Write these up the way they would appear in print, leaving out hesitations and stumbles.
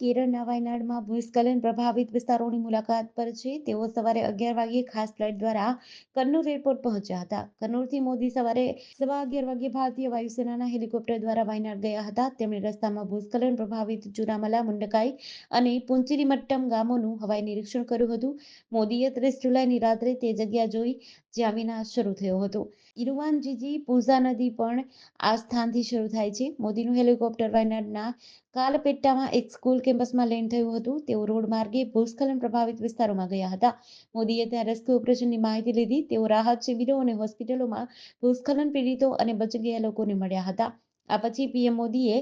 કેરળના વાયનાડમાં ભૂસ્ખલન પ્રભાવિત વિસ્તારોની મુલાકાત પર છે. તેઓ સવારે 11 વાગ્યે ખાસ ફ્લાઇટ દ્વારા કન્નૂર એરપોર્ટ પહોંચ્યા હતા. કન્નૂરથી મોદી સવારે 11:15 વાગ્યે ભારતીય વાયુસેનાના હેલિકોપ્ટર દ્વારા વાયનાડ ગયા હતા. તેમણે રસ્તામાં ભૂસ્ખલન પ્રભાવિત ચુનામલા, મુંડકાઈ અને પુંચીરીમટ્ટમ ગામોનું હવાઈ નિરીક્ષણ કર્યું હતું. મોદીએ 30 જુલાઈની રાત્રે તે જગ્યા જોઈ જ્યાં વિનાશ શરૂ થયો હતો. ઇરુવાનજીજી પૂઝા નદી પણ આ સ્થાનથી શરૂ થાય છે. મોદીનું હેલિકોપ્ટર વાયનાડના કાલપેટ્ટામાં એક સ્કૂલ કેમ્પસમાં લેન્ડ થયું હતું. તેઓ રોડ માર્ગે ભૂસ્ખલન પ્રભાવિત વિસ્તારોમાં ગયા હતા. મોદીએ ત્યાં રેસ્ક્યુ ઓપરેશનની માહિતી લીધી. તેઓ રાહત શિબિરો અને હોસ્પિટલોમાં ભૂસ્ખલન પીડિતો અને બચી ગયેલા લોકોને મળ્યા હતા. આ પછી પીએમ મોદીએ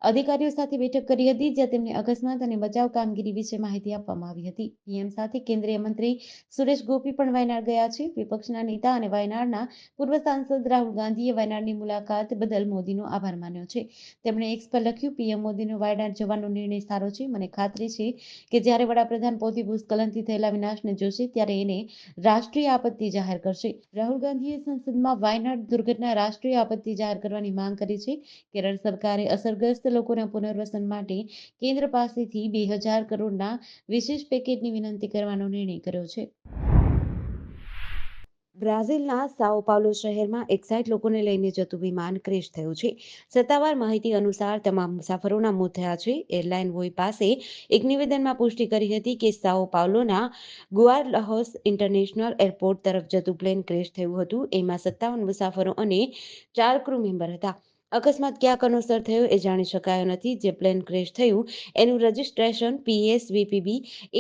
અધિકારીઓ સાથે બેઠક કરી હતી, જ્યાં તેમને અકસ્માત અને બચાવ કામગીરી વિશે માહિતી આપવામાં આવી હતી. પીએમ સાથે કેન્દ્રીય મંત્રી સુરેશ ગોપી પણ વાયનાડ ગયા છે. વિપક્ષના નેતા અને વાયનાડના પૂર્વ સાંસદ રાહુલ ગાંધીએ વાયનાડની મુલાકાત બદલ મોદીનો આભાર માન્યો છે. તેમણે એક્સ પર લખ્યું, પીએમ મોદીનો વાયનાડ જવાનો નિર્ણય સારો છે. મને ખાતરી છે કે જ્યારે વડાપ્રધાન પોતે ભૂસ્ખલનથી થયેલા વિનાશને જોશે ત્યારે એને રાષ્ટ્રીય આપત્તિ જાહેર કરશે. રાહુલ ગાંધીએ સંસદમાં વાયનાડ દુર્ઘટના રાષ્ટ્રીય આપત્તિ જાહેર કરવાની માંગ કરી છે. કેરળ સરકારે અસરગ્રસ્ત લોકોના પુનર્વસન માટે કેન્દ્ર પાસેથી 2,000 કરોડના વિશેષ પેકેજની વિનંતી કરવાનો નિર્ણય કર્યો છે. બ્રાઝિલના સાઓ પાઉલો શહેરમાં 61 લોકોને લઈને જતું વિમાન ક્રેશ થયું છે. સત્તાવાર માહિતી અનુસાર તમામ મુસાફરોના મોત થયા છે. એરલાઇન વોય પાસે એક નિવેદનમાં પુષ્ટિ કરી હતી કે સાઓ પાઉલોના ગુઆરલ્હોસ ઇન્ટરનેશનલ એરપોર્ટ તરફ જતું પ્લેન ક્રેશ થયું હતું. એમાં 57 મુસાફરો અને 4 ક્રૂ મેમ્બર હતા. અકસ્માત કયા કારણોસર થયો એ જાણી શકાયો નથી. જે પ્લેન ક્રેશ થયું એનું રજિસ્ટ્રેશન PSVPB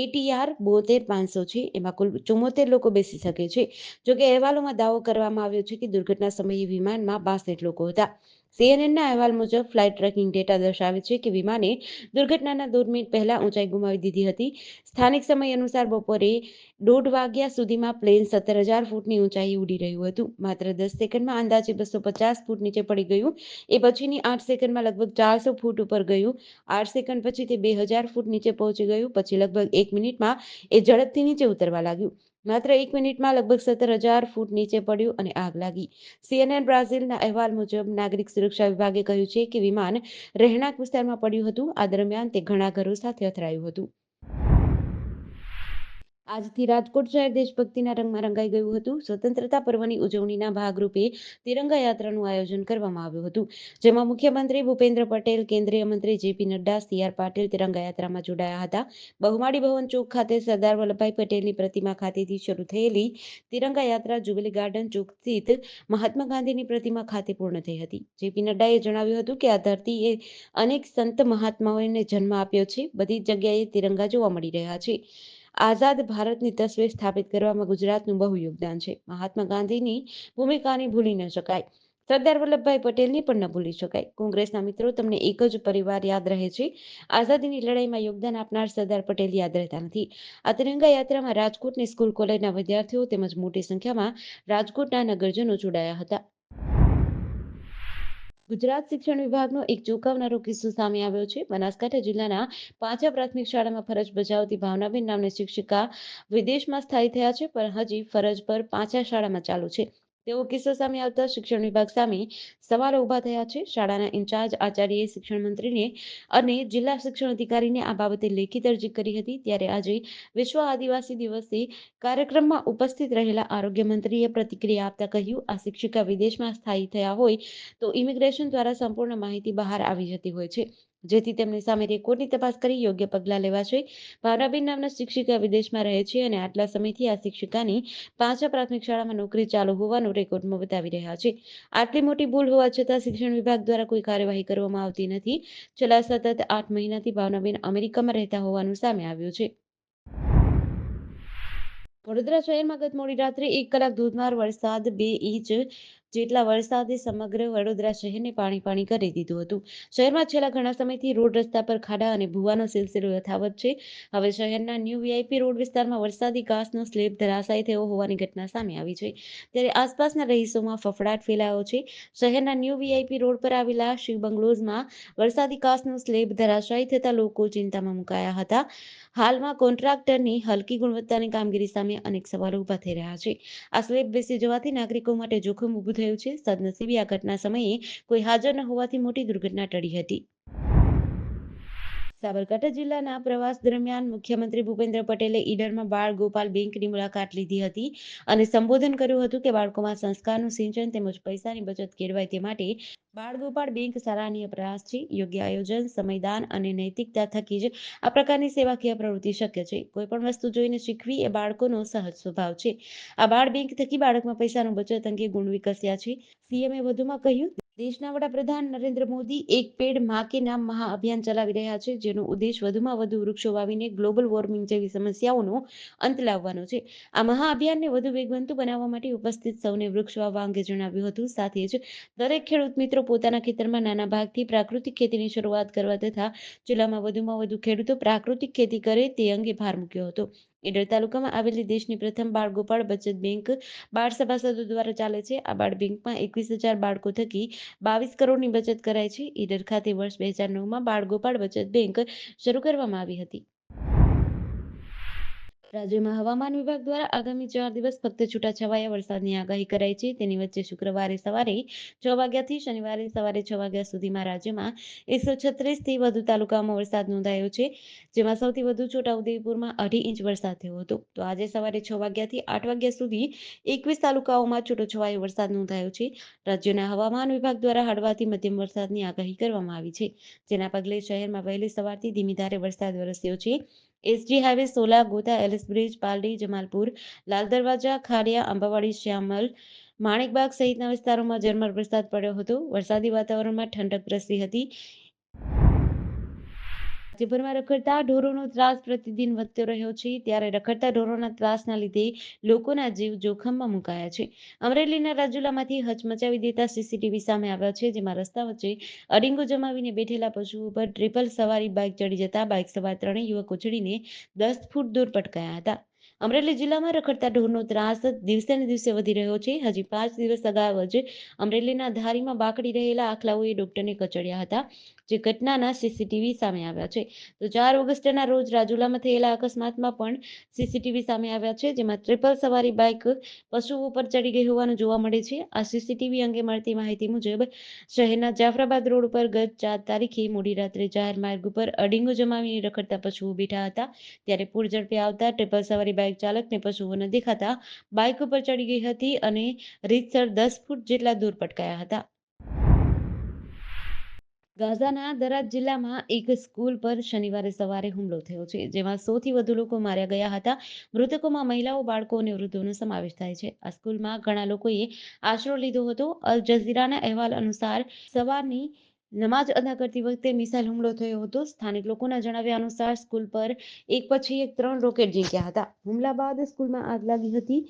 ATR 72-500 છે. એમાં કુલ 74 લોકો બેસી શકે છે. જોકે અહેવાલોમાં દાવો કરવામાં આવ્યો છે કે દુર્ઘટના સમયે વિમાનમાં 62 લોકો હતા. CNNના અહેવાલ મુજબ ફ્લાઇટ ટ્રેકિંગ ડેટા દર્શાવે છે કે વિમાને દુર્ઘટનાના 1.5 મિનિટ પહેલા ઊંચાઈ ગુમાવી દીધી હતી. સ્થાનિક સમય અનુસાર બપોરે 1:30 વાગ્યા સુધીમાં પ્લેન 17,000 ફૂટની ઊંચાઈએ ઉડી રહ્યું હતું. માત્ર 10 સેકન્ડમાં અંદાજે 250 ફૂટ નીચે પડી ગયું. એ પછીની 8 સેકન્ડમાં લગભગ 400 ફૂટ ઉપર ગયું. 8 સેકન્ડ પછી તે 2,000 ફૂટ નીચે પહોંચી ગયું. પછી લગભગ 1 મિનિટમાં એ ઝડપથી નીચે ઉતરવા લાગ્યું. માત્ર 1 મિનિટમાં લગભગ 17,000 ફૂટ નીચે પડ્યું અને આગ લાગી. CNN બ્રાઝિલના અહેવાલ મુજબ નાગરિક સુરક્ષા વિભાગે કહ્યું છે કે વિમાન રહેણાંક વિસ્તારમાં પડ્યું હતું. આ દરમિયાન તે ઘણા ઘરો સાથે અથડાયું હતું. આજથી રાજકોટ શહેર દેશભક્તિના રંગમાં રંગાઈ ગયું હતું. સ્વતંત્રતા પર્વની ઉજવણીના ભાગરૂપે તિરંગા યાત્રાનું આયોજન કરવામાં આવ્યું હતું, જેમાં મુખ્યમંત્રી ભૂપેન્દ્ર પટેલ, કેન્દ્રીય મંત્રી JP નડ્ડા, CR પાટીલ તિરંગા યાત્રામાં જોડાયા હતા. બહુમાળી ભવન ચોક ખાતે સરદાર વલ્લભભાઈ પટેલની પ્રતિમા ખાતેથી શરૂ થયેલી તિરંગા યાત્રા જુબિલી ગાર્ડન ચોક સ્થિત મહાત્મા ગાંધીની પ્રતિમા ખાતે પૂર્ણ થઈ હતી. JP નડ્ડાએ જણાવ્યું હતું કે આ ધરતીએ અનેક સંત મહાત્માઓને જન્મ આપ્યો છે. બધી જ જગ્યાએ તિરંગા જોવા મળી રહ્યા છે. આઝાદ ભારતની તસવીર સ્થાપિત કરવામાં ગુજરાતનું બહુ યોગદાન છે. મહાત્મા ગાંધીની ભૂમિકાને ભૂલી ન શકાય. સરદાર વલ્લભભાઈ પટેલને પણ ન ભૂલી શકાય. કોંગ્રેસના મિત્રો, તમને એક જ પરિવાર યાદ રહે છે. આઝાદીની લડાઈમાં યોગદાન આપનાર સરદાર પટેલ યાદ રહેતા નથી. આ તિરંગા યાત્રામાં રાજકોટની સ્કૂલ કોલેજના વિદ્યાર્થીઓ તેમજ મોટી સંખ્યામાં રાજકોટના નગરજનો જોડાયા હતા. ગુજરાત શિક્ષણ વિભાગનો એક ચોંકાવનારો કિસ્સો સામે આવ્યો છે. બનાસકાંઠા જિલ્લાના પાંચા પ્રાથમિક શાળામાં ફરજ બજાવતી ભાવનાબેન નામની શિક્ષિકા વિદેશમાં સ્થાયી થયા છે, પણ હજી ફરજ પર પાંચા શાળામાં ચાલુ છે. તેવો કિસ્સો સામે આવતા શિક્ષણ વિભાગ સામે સવાલો ઊભા થયા છે. શાળાના ઇન્ચાર્જ આચાર્યએ શિક્ષણ મંત્રીને અને જિલ્લા શિક્ષણ અધિકારીને આ બાબતે લેખિત અરજી કરી હતી. ત્યારે આજે વિશ્વ આદિવાસી દિવસે કાર્યક્રમમાં ઉપસ્થિત રહેલા આરોગ્ય મંત્રીએ પ્રતિક્રિયા આપતા કહ્યું, આ શિક્ષિકા વિદેશમાં સ્થાયી થયા હોય તો ઇમિગ્રેશન દ્વારા સંપૂર્ણ માહિતી બહાર આવી જતી હોય છે, જેથી તેમની સામે રેકોર્ડની તપાસ કરી યોગ્ય પગલાં લેવાશે. ભાવનાબેન નામના શિક્ષિકા વિદેશમાં રહે છે અને આટલા સમયથી આ શિક્ષિકાની પાંચા પ્રાથમિક શાળામાં નોકરી ચાલુ હોવાનું રેકોર્ડમાં બતાવી રહ્યા છે. આટલી મોટી ભૂલ હોવા છતાં શિક્ષણ વિભાગ દ્વારા કોઈ કાર્યવાહી કરવામાં આવતી નથી. છેલ્લા સતત 8 મહિનાથી ભાવનાબેન અમેરિકામાં રહેતા હોવાનું સામે આવ્યું છે. વડોદરા શહેરમાં ગત મોડી રાત્રે 1 કલાક ધોધમાર વરસાદ 2 ઇંચ જેટલા વરસાદે સમગ્ર વડોદરા શહેરને પાણી કરી દીધું હતું. શહેરમાં છેલ્લા ઘણા સમયથી રોડ રસ્તા પર ખાડા અને ભૂવાનો સિલસિલો યથાવત છે. હવે શહેરના ન્યૂ VIP રોડ વિસ્તારમાં વરસાદી ઘાસનો સ્લેબ ધરાશાયી થયો હોવાની ઘટના સામે આવી છે. ત્યારે આસપાસના રહીશોમાં ફફડાટ ફેલાયો છે. શહેરના ન્યૂ VIP રોડ પર આવેલા શિવ બંગલોઝમાં વરસાદી ઘાસનો સ્લેબ ધરાશાયી થતા લોકો ચિંતામાં મુકાયા હતા. હાલમાં કોન્ટ્રાક્ટરની હલકી ગુણવત્તાની કામગીરી સામે અનેક સવાલો ઊભા થઈ રહ્યા છે. આ સ્લેબ બેસી જવાથી નાગરિકો માટે જોખમ ઊભું થયું છે. સદનસીબે આ ઘટના સમયે કોઈ હાજર ન હોવાથી મોટી દુર્ઘટના ટળી હતી. સાબરકાંઠા જિલ્લાના પ્રવાસ દરમિયાન મુખ્યમંત્રી ભૂપેન્દ્ર પટેલે ઈડરમાં બાળ ગોપાલ બેંકની મુલાકાત લીધી હતી અને સંબોધન કર્યું હતું કે બાળકોમાં સંસ્કારનું સિંચન તેમજ પૈસાની બચત કેળવાય તે માટે બાળ ગોપાળ બેંક સરાહનીય પ્રયાસ છે. યોગ્ય આયોજન, સમયદાન અને નૈતિકતા થકી જ આ પ્રકારની સેવાકીય પ્રવૃત્તિ શક્ય છે. કોઈ પણ વસ્તુ જોઈને શીખવી એ બાળકોનો સહજ સ્વભાવ છે. આ બાળ બેંક થકી બાળકમાં પૈસાનું બચત અંગે ગુણ વિકસ્યા છે. સીએમએ વધુમાં કહ્યું, દેશના વડાપ્રધાન નરેન્દ્ર મોદી એક પેડ માં કે નામ મહાઅભિયાન ચલાવી રહ્યા છે, જેનો ઉદ્દેશ વધુમાં વધુ વૃક્ષો વાવીને ગ્લોબલ વોર્મિંગ જેવી સમસ્યાઓનો અંત લાવવાનો છે. આ મહાઅભિયાનને વધુ વેગવંતુ બનાવવા માટે ઉપસ્થિત સૌને વૃક્ષ વાવવા અંગે જણાવ્યું હતું. સાથે જ દરેક ખેડૂત મિત્રો પોતાના ખેતરમાં નાના ભાગથી પ્રાકૃતિક ખેતીની શરૂઆત કરવા તથા જિલ્લામાં વધુમાં વધુ ખેડૂતો પ્રાકૃતિક ખેતી કરે તે અંગે ભાર મૂક્યો હતો. ઈડર તાલુકામાં આવેલી દેશની પ્રથમ બાળ ગોપાળ બચત બેંક બાળ સભાસદો દ્વારા ચાલે છે. આ બાળ બેંકમાં 21,000 બાળકો થકી 22 કરોડની બચત કરાય છે. ઈડર ખાતે વર્ષ 2009માં બાળ ગોપાળ બચત બેંક શરૂ કરવામાં આવી હતી. રાજ્યમાં હવામાન વિભાગ દ્વારા આગામી 4 દિવસ ફક્ત છૂટાછવાયા વરસાદની આગાહી કરાઈ છે. તેની વચ્ચે શુક્રવારે સવારે 6 વાગ્યાથી શનિવારે સવારે 6 વાગ્યા સુધીમાં રાજ્યમાં 136થી વધુ તાલુકાઓમાં વરસાદ નોંધાયો છે, જેમાં સૌથી વધુ છોટાઉદેપુરમાં 2.5 ઇંચ વરસાદ થયો હતો. તો આજે સવારે 6 વાગ્યાથી 8 વાગ્યા સુધી 21 તાલુકાઓમાં છૂટોછવાયો વરસાદ નોંધાયો છે. રાજ્યના હવામાન વિભાગ દ્વારા હળવાથી મધ્યમ વરસાદની આગાહી કરવામાં આવી છે, જેના પગલે શહેરમાં વહેલી સવારથી ધીમી ધારે વરસાદ વરસ્યો છે. એસજી હાઈવે, સોલા, ગોતા, એલિસ બ્રિજ, પાલડી, જમાલપુર, લાલ દરવાજા, ખાડિયા, આંબાવાડી, શ્યામલ, માણેકબાગ સહિતના વિસ્તારોમાં ઝરમર વરસાદ પડ્યો હતો. વરસાદી વાતાવરણમાં ઠંડક પ્રસરી હતી. રાજ્યભરમાં રખડતા ઢોરોનો ત્રાસ પ્રતિદિન વધતો રહ્યો છે, ત્યારે રખડતા ઢોરોના ત્રાસના લીધે લોકોના જીવ જોખમમાં મુકાયા છે. અમરેલીના રાજુલામાંથી હચમચાવી દેતા સીસીટીવી સામે આવ્યા છે, જેમાં રસ્તા વચ્ચે અડીંગો જમાવીને બેઠેલા પશુ ઉપર ટ્રિપલ સવારી બાઇક ચડી જતા બાઇક સવાર ત્રણેય યુવકો ચડીને 10 ફૂટ દૂર પટકાયા હતા. અમરેલી જિલ્લામાં રખડતા ઢોરનો ત્રાસ દિવસે ને દિવસે વધી રહ્યો છે. હજી 5 દિવસ અગાઉ જ અમરેલીના ધારીમાં બાકડી રહેલા આખલાઓએ ડોક્ટરને કચડ્યા હતા, જે ઘટનાના સીસીટીવી સામે આવ્યા છે. તો 4 ઓગસ્ટના રોજ રાજુલામાં થયેલા અકસ્માતમાં પણ સીસીટીવી સામે આવ્યા છે, જેમાં ટ્રિપલ સવારી બાઇક પશુઓ ઉપર ચડી ગઈ હોવાનું જોવા મળે છે. આ સીસીટીવી અંગે મળતી માહિતી મુજબ શહેરના જાફરાબાદ રોડ ઉપર ગત 4 તારીખે મોડી રાત્રે જાહેર માર્ગ ઉપર અડીંગો જમાવીને રખડતા પશુઓ બેઠા હતા, ત્યારે પૂરઝડપે આવતા ટ્રિપલ સવારી બાઇક ચાલકને પશુઓ ન દેખાતા બાઇક ઉપર ચડી ગઈ હતી અને રીતસર 10 ફૂટ જેટલા દૂર પટકાયા હતા. ગાઝાના દરાત જિલ્લામાં એક સ્કૂલ પર શનિવારે સવારે હુમલો થયો છે, જેમાં 100થી વધુ લોકો માર્યા ગયા હતા. મૃતકોમાં મહિલાઓ, બાળકો અને વૃદ્ધોનો સમાવેશ થાય છે. આ સ્કૂલમાં ઘણા લોકોએ આશરો લીધો હતો. અલ જઝીરાના અહેવાલ અનુસાર સવારની નમાઝ અદા કરતી વખતે મિસાઇલ હુમલો થયો હતો. સ્થાનિક લોકોના જણાવ્યા અનુસાર સ્કૂલ પર એક પછી એક 3 રોકેટ ઝીંક્યા હતા. હુમલા બાદ સ્કૂલમાં આગ લાગી હતી.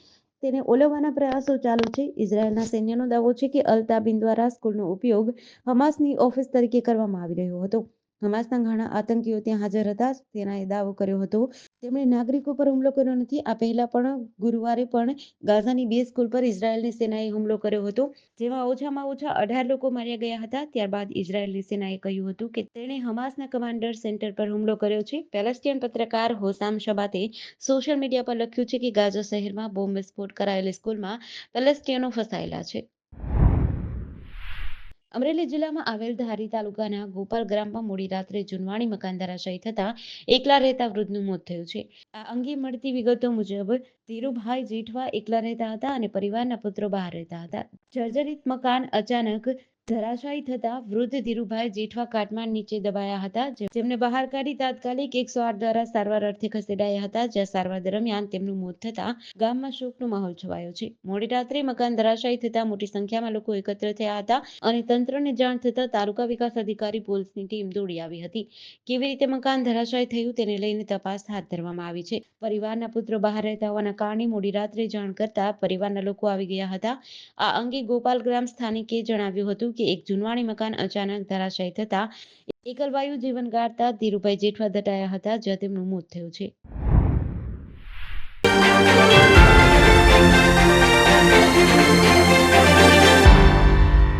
તેને ઓલવવાના પ્રયાસો ચાલુ છે. ઇઝરાયેલના સૈન્યનો દાવો છે કે અલ તાબીન દ્વારા સ્કૂલનો ઉપયોગ હમાસની ઓફિસ તરીકે કરવામાં આવી રહ્યો હતો. હમાસના ઘણા આતંકીઓ ત્યાં હાજર હતા. સેનાએ દાવો કર્યો હતો. તેમણે નાગરિકો પર હુમલો કર્યો નથી. આ પહેલા પણ ગુરુવારે પણ ગાઝાની 2 સ્કૂલ પર ઇઝરાયેલની સેનાએ હુમલો કર્યો હતો, જેમાં ઓછામાં ઓછા 18 લોકો માર્યા ગયા હતા. ત્યારબાદ ઇઝરાયેલની સેનાએ કહ્યું હતું કે તેણે હમાસના કમાન્ડર સેન્ટર પર હુમલો કર્યો છે. પેલેસ્ટિયન પત્રકાર હોસામ શબાતે સોશિયલ મીડિયા પર લખ્યું છે કે ગાઝા શહેરમાં બોમ્બ વિસ્ફોટ કરાયેલી સ્કૂલમાં પેલેસ્ટિયનો ફસાયેલા છે. અમરેલી જિલ્લામાં આવેલ ધારી તાલુકાના ગોપાલ ગ્રામમાં મોડી રાત્રે જૂનવાણી મકાન ધરાશાયી થતા એકલા રહેતા વૃદ્ધનું મોત થયું છે. આ અંગે મળતી વિગતો મુજબ ધીરુભાઈ જેઠવા એકલા રહેતા હતા અને પરિવારના પુત્રો બહાર રહેતા હતા. જર્જરિત મકાન અચાનક ધરાશાયી થતા વૃદ્ધ ધીરુભાઈ જેઠવા કાટમાળ નીચે દબાયા હતા, જેમને બહાર કાઢી તાત્કાલિક 108 દ્વારા સારવાર અર્થે ખસેડાયા હતા, જ્યાં સારવાર દરમિયાન તેમનું મોત થતા ગામમાં શોકનો માહોલ છવાયો છે. મોડી રાત્રે મકાન ધરાશાયી થતા મોટી સંખ્યામાં લોકો એકત્ર થયા હતા અને તંત્રને જાણ થતા તાલુકા વિકાસ અધિકારી પોલીસની ટીમ દોડી આવી હતી. કેવી રીતે મકાન ધરાશાયી થયું તેને લઈને તપાસ હાથ ધરવામાં આવી છે. પરિવારના પુત્રો બહાર રહેતા હોવાના કારણે મોડી રાત્રે જાણ કરતા પરિવારના લોકો આવી ગયા હતા. આ અંગે ગોપાલ ગ્રામ સ્થાનિકે જણાવ્યું હતું કે એક જૂનવાણી મકાન અચાનક ધરાશાયી થતા એકલવાયુ જીવન ગાળતા ધીરુભાઈ જેઠવા દટાયા હતા, જ્યાં તેમનું મોત થયું છે.